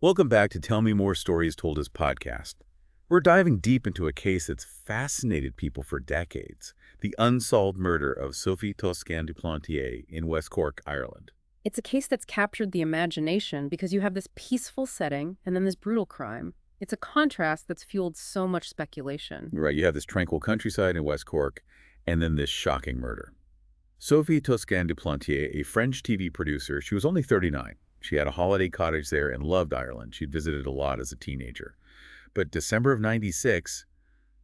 Welcome back to Tell Me More Stories Told as podcast. We're diving deep into a case that's fascinated people for decades, the unsolved murder of Sophie Toscan du Plantier in West Cork, Ireland. It's a case that's captured the imagination because you have this peaceful setting and then this brutal crime. It's a contrast that's fueled so much speculation. Right, you have this tranquil countryside in West Cork, and then this shocking murder. Sophie Toscan du Plantier, a French TV producer, she was only 39. She had a holiday cottage there and loved Ireland. She'd visited a lot as a teenager. But December of '96,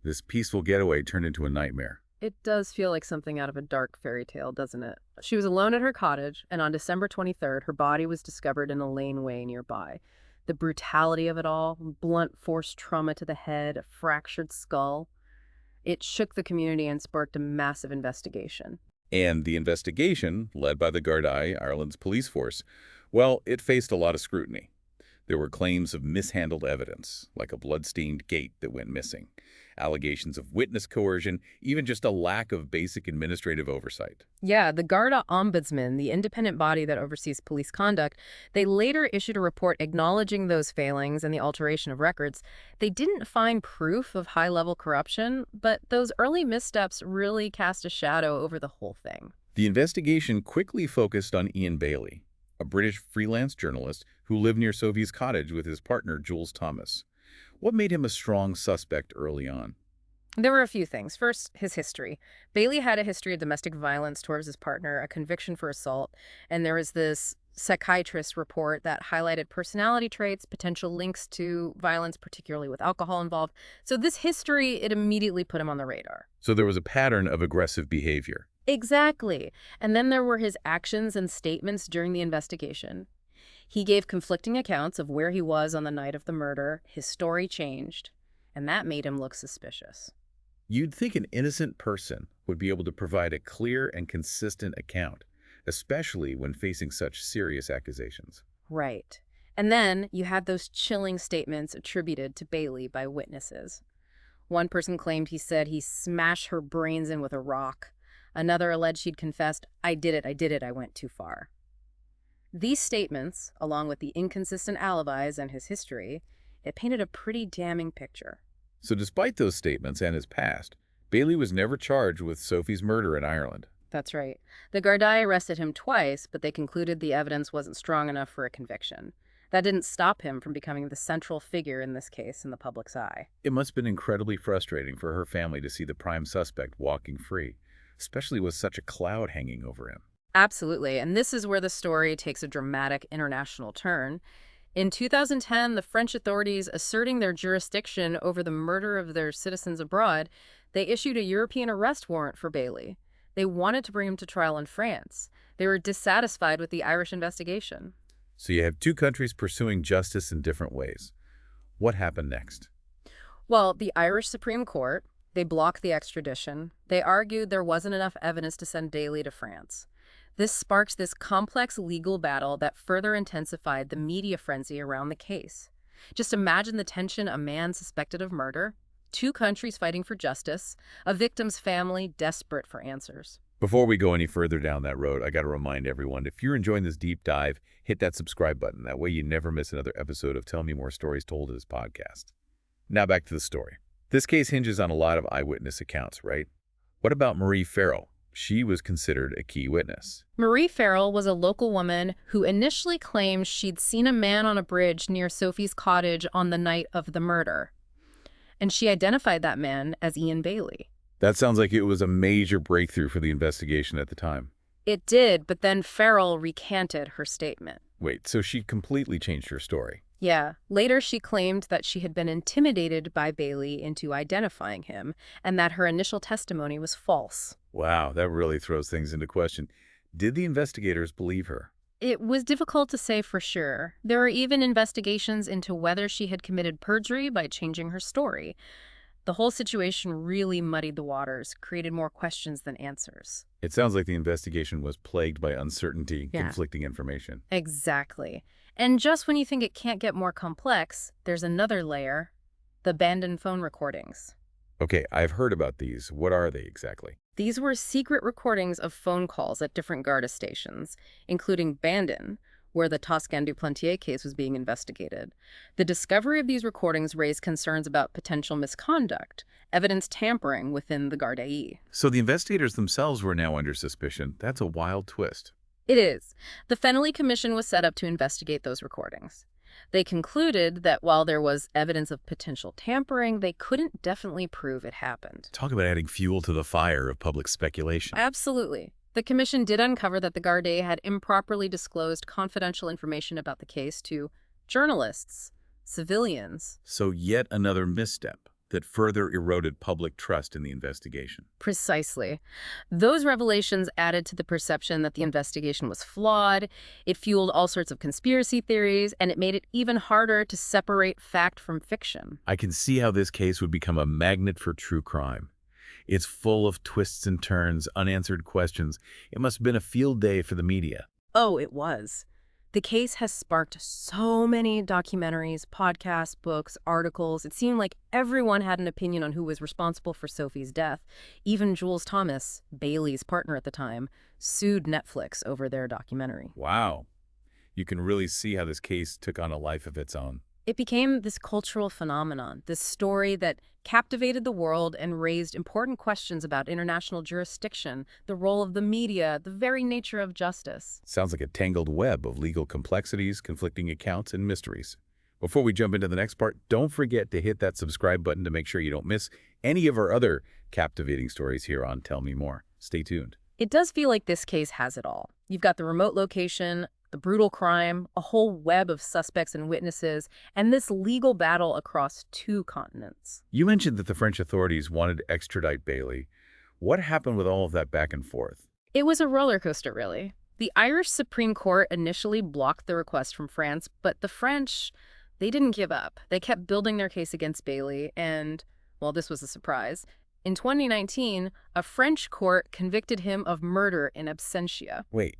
this peaceful getaway turned into a nightmare. It does feel like something out of a dark fairy tale, doesn't it? She was alone at her cottage, and on December 23rd, her body was discovered in a laneway nearby. The brutality of it all, blunt force trauma to the head, a fractured skull, it shook the community and sparked a massive investigation. And the investigation, led by the Gardaí, Ireland's police force, well, it faced a lot of scrutiny. There were claims of mishandled evidence, like a blood-stained gate that went missing, allegations of witness coercion, even just a lack of basic administrative oversight. Yeah, the Garda Ombudsman, the independent body that oversees police conduct, they later issued a report acknowledging those failings and the alteration of records. They didn't find proof of high-level corruption, but those early missteps really cast a shadow over the whole thing. The investigation quickly focused on Ian Bailey, a British freelance journalist who lived near Sophie's cottage with his partner, Jules Thomas. What made him a strong suspect early on? There were a few things. First, his history. Bailey had a history of domestic violence towards his partner, a conviction for assault, and there was this psychiatrist report that highlighted personality traits, potential links to violence, particularly with alcohol involved. So this history, it immediately put him on the radar. So there was a pattern of aggressive behavior. Exactly. And then there were his actions and statements during the investigation. He gave conflicting accounts of where he was on the night of the murder. His story changed, and that made him look suspicious. You'd think an innocent person would be able to provide a clear and consistent account, especially when facing such serious accusations. Right. And then you had those chilling statements attributed to Bailey by witnesses. One person claimed he said he smashed her brains in with a rock. Another alleged he'd confessed, I did it, I went too far. These statements, along with the inconsistent alibis and his history, it painted a pretty damning picture. So despite those statements and his past, Bailey was never charged with Sophie's murder in Ireland. That's right. The Gardaí arrested him twice, but they concluded the evidence wasn't strong enough for a conviction. That didn't stop him from becoming the central figure in this case in the public's eye. It must have been incredibly frustrating for her family to see the prime suspect walking free, especially with such a cloud hanging over him. Absolutely, and this is where the story takes a dramatic international turn. In 2010, the French authorities, asserting their jurisdiction over the murder of their citizens abroad, they issued a European arrest warrant for Bailey. They wanted to bring him to trial in France. They were dissatisfied with the Irish investigation. So you have two countries pursuing justice in different ways. What happened next? Well, the Irish Supreme Court, they blocked the extradition. They argued there wasn't enough evidence to send Bailey to France. This sparked this complex legal battle that further intensified the media frenzy around the case. Just imagine the tension: a man suspected of murder, two countries fighting for justice, a victim's family desperate for answers. Before we go any further down that road, I got to remind everyone, if you're enjoying this deep dive, hit that subscribe button. That way you never miss another episode of Tell Me More Stories Told in this podcast. Now back to the story. This case hinges on a lot of eyewitness accounts, right? What about Marie Farrell? She was considered a key witness. Marie Farrell was a local woman who initially claimed she'd seen a man on a bridge near Sophie's cottage on the night of the murder. And she identified that man as Ian Bailey. That sounds like it was a major breakthrough for the investigation at the time. It did, but then Farrell recanted her statement. Wait, so she completely changed her story? Yeah. Later, she claimed that she had been intimidated by Bailey into identifying him, and that her initial testimony was false. Wow, that really throws things into question. Did the investigators believe her? It was difficult to say for sure. There are even investigations into whether she had committed perjury by changing her story. The whole situation really muddied the waters, created more questions than answers. It sounds like the investigation was plagued by uncertainty, Yeah. conflicting information. Exactly. And just when you think it can't get more complex, there's another layer: the abandoned phone recordings. Okay, I've heard about these. What are they exactly? These were secret recordings of phone calls at different Garda stations, including Bandon, where the Toscan du Plantier case was being investigated. The discovery of these recordings raised concerns about potential misconduct, evidence tampering within the Gardaí. So the investigators themselves were now under suspicion. That's a wild twist. It is. The Fennelly Commission was set up to investigate those recordings. They concluded that while there was evidence of potential tampering, they couldn't definitely prove it happened. Talk about adding fuel to the fire of public speculation. Absolutely. The commission did uncover that the Gardaí had improperly disclosed confidential information about the case to journalists, civilians. So yet another misstep that further eroded public trust in the investigation. Precisely. Those revelations added to the perception that the investigation was flawed, it fueled all sorts of conspiracy theories, and it made it even harder to separate fact from fiction. I can see how this case would become a magnet for true crime. It's full of twists and turns, unanswered questions. It must have been a field day for the media. Oh, it was. The case has sparked so many documentaries, podcasts, books, articles. It seemed like everyone had an opinion on who was responsible for Sophie's death. Even Jules Thomas, Bailey's partner at the time, sued Netflix over their documentary. Wow. You can really see how this case took on a life of its own. It became this cultural phenomenon, this story that captivated the world and raised important questions about international jurisdiction, the role of the media, the very nature of justice. Sounds like a tangled web of legal complexities, conflicting accounts, and mysteries. Before we jump into the next part, don't forget to hit that subscribe button to make sure you don't miss any of our other captivating stories here on Tell Me More. Stay tuned. It does feel like this case has it all. You've got the remote location, the brutal crime, a whole web of suspects and witnesses, and this legal battle across 2 continents. You mentioned that the French authorities wanted to extradite Bailey. What happened with all of that back and forth? It was a roller coaster, really. The Irish Supreme Court initially blocked the request from France, but the French, they didn't give up. They kept building their case against Bailey, and, well, this was a surprise. In 2019, a French court convicted him of murder in absentia. Wait,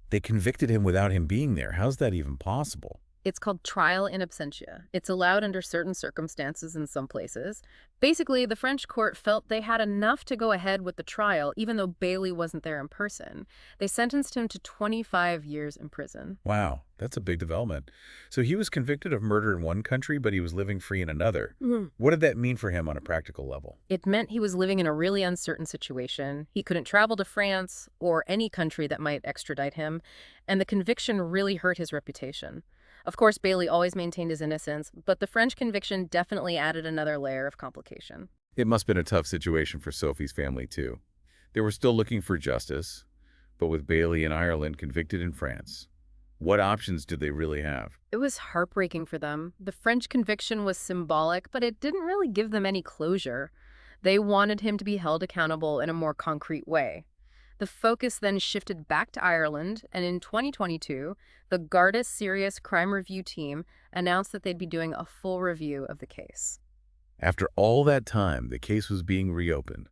they convicted him without him being there. How's that even possible? It's called trial in absentia. It's allowed under certain circumstances in some places. Basically, the French court felt they had enough to go ahead with the trial, even though Bailey wasn't there in person. They sentenced him to 25 years in prison. Wow, that's a big development. So he was convicted of murder in one country, but he was living free in another. What did that mean for him on a practical level? It meant he was living in a really uncertain situation. He couldn't travel to France or any country that might extradite him, and the conviction really hurt his reputation. Of course, Bailey always maintained his innocence, but the French conviction definitely added another layer of complication. It must have been a tough situation for Sophie's family, too. They were still looking for justice, but with Bailey in Ireland convicted in France, what options did they really have? It was heartbreaking for them. The French conviction was symbolic, but it didn't really give them any closure. They wanted him to be held accountable in a more concrete way. The focus then shifted back to Ireland, and in 2022, the Garda's Serious Crime Review team announced that they'd be doing a full review of the case. After all that time, the case was being reopened.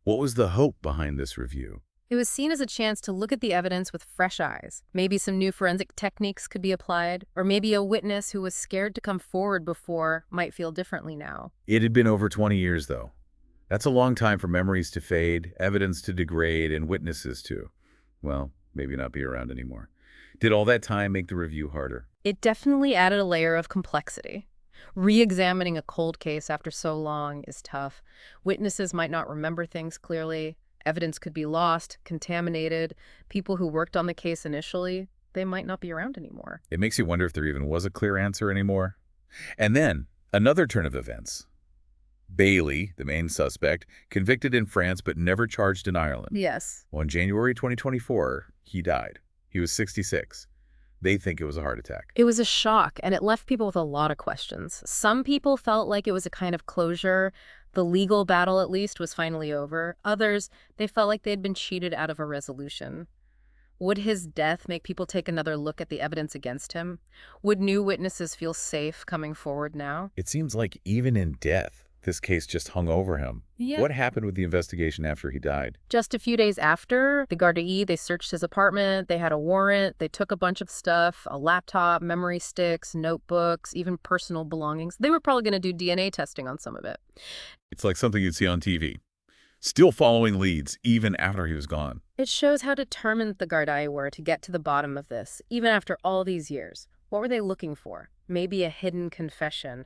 What was the hope behind this review? It was seen as a chance to look at the evidence with fresh eyes. Maybe some new forensic techniques could be applied, or maybe a witness who was scared to come forward before might feel differently now. It had been over 20 years, though. That's a long time for memories to fade, evidence to degrade, and witnesses to, well, maybe not be around anymore. Did all that time make the review harder? It definitely added a layer of complexity. Re-examining a cold case after so long is tough. Witnesses might not remember things clearly. Evidence could be lost, contaminated. People who worked on the case initially, they might not be around anymore. It makes you wonder if there even was a clear answer anymore. And then, another turn of events. Bailey, the main suspect, convicted in France but never charged in Ireland. Yes. Well, in January 2024, he died. He was 66. They think it was a heart attack. It was a shock, and it left people with a lot of questions. Some people felt like it was a kind of closure. The legal battle, at least, was finally over. Others, they felt like they'd been cheated out of a resolution. Would his death make people take another look at the evidence against him? Would new witnesses feel safe coming forward now? It seems like even in death, this case just hung over him. Yeah. What happened with the investigation after he died? Just a few days after, the Gardaí, they searched his apartment, they had a warrant, they took a bunch of stuff, a laptop, memory sticks, notebooks, even personal belongings. They were probably going to do DNA testing on some of it. It's like something you'd see on TV. still following leads even after he was gone. It shows how determined the Gardaí were to get to the bottom of this, even after all these years. What were they looking for? Maybe a hidden confession,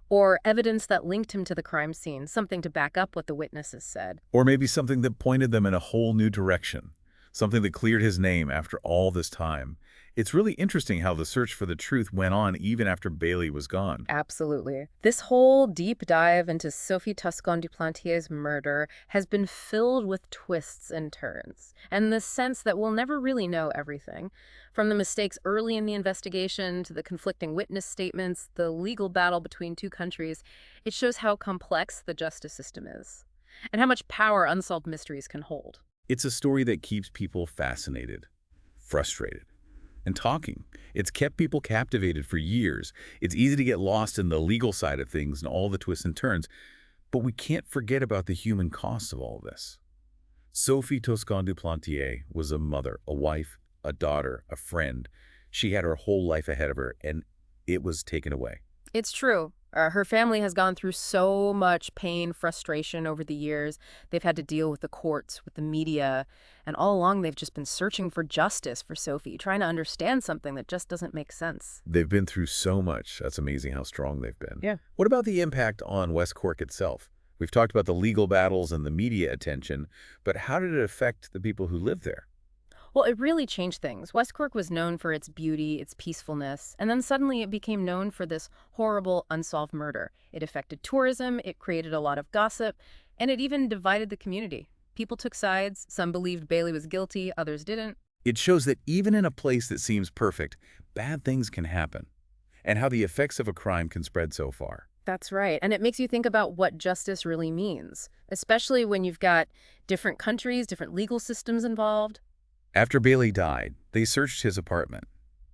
or evidence that linked him to the crime scene, something to back up what the witnesses said. Or maybe something that pointed them in a whole new direction, something that cleared his name after all this time. It's really interesting how the search for the truth went on even after Bailey was gone. Absolutely. This whole deep dive into Sophie Toscan du Plantier's murder has been filled with twists and turns, and the sense that we'll never really know everything. From the mistakes early in the investigation to the conflicting witness statements, the legal battle between two countries, it shows how complex the justice system is, and how much power unsolved mysteries can hold. It's a story that keeps people fascinated, frustrated, and talking. It's kept people captivated for years. It's easy to get lost in the legal side of things and all the twists and turns, but we can't forget about the human costs of all this. Sophie Toscan du Plantier was a mother, a wife, a daughter, a friend. She had her whole life ahead of her, and it was taken away. It's true. Her family has gone through so much pain, frustration over the years. They've had to deal with the courts, with the media, and all along they've just been searching for justice for Sophie, trying to understand something that just doesn't make sense. They've been through so much. That's amazing how strong they've been. Yeah. What about the impact on West Cork itself? We've talked about the legal battles and the media attention, but how did it affect the people who live there? Well, it really changed things. West Cork was known for its beauty, its peacefulness, and then suddenly it became known for this horrible, unsolved murder. It affected tourism, it created a lot of gossip, and it even divided the community. People took sides. Some believed Bailey was guilty, others didn't. It shows that even in a place that seems perfect, bad things can happen, and how the effects of a crime can spread so far. That's right. And it makes you think about what justice really means, especially when you've got different countries, different legal systems involved. After Bailey died, they searched his apartment,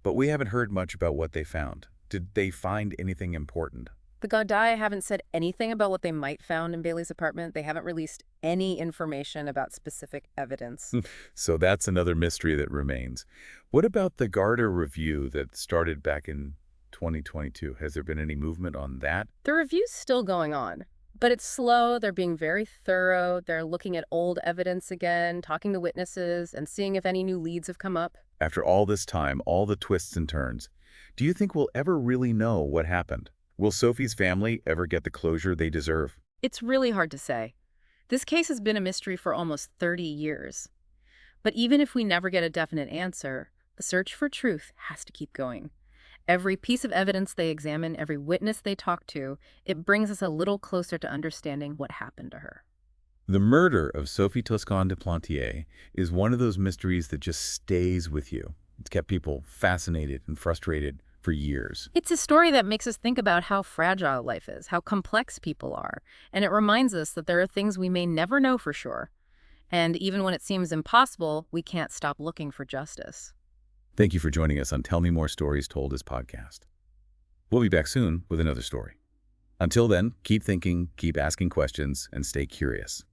but we haven't heard much about what they found. Did they find anything important? The Gardaí haven't said anything about what they might found in Bailey's apartment. They haven't released any information about specific evidence. So that's another mystery that remains. What about the Garda review that started back in 2022? Has there been any movement on that? The review's still going on, but it's slow. They're being very thorough. They're looking at old evidence again, talking to witnesses, and seeing if any new leads have come up. After all this time, all the twists and turns, do you think we'll ever really know what happened? Will Sophie's family ever get the closure they deserve? It's really hard to say. This case has been a mystery for almost 30 years. But even if we never get a definite answer, the search for truth has to keep going. Every piece of evidence they examine, every witness they talk to, it brings us a little closer to understanding what happened to her. The murder of Sophie Toscan du Plantier is one of those mysteries that just stays with you. It's kept people fascinated and frustrated for years. It's a story that makes us think about how fragile life is, how complex people are, and it reminds us that there are things we may never know for sure. And even when it seems impossible, we can't stop looking for justice. Thank you for joining us on Tell Me More Stories Told as podcast. We'll be back soon with another story. Until then, keep thinking, keep asking questions, and stay curious.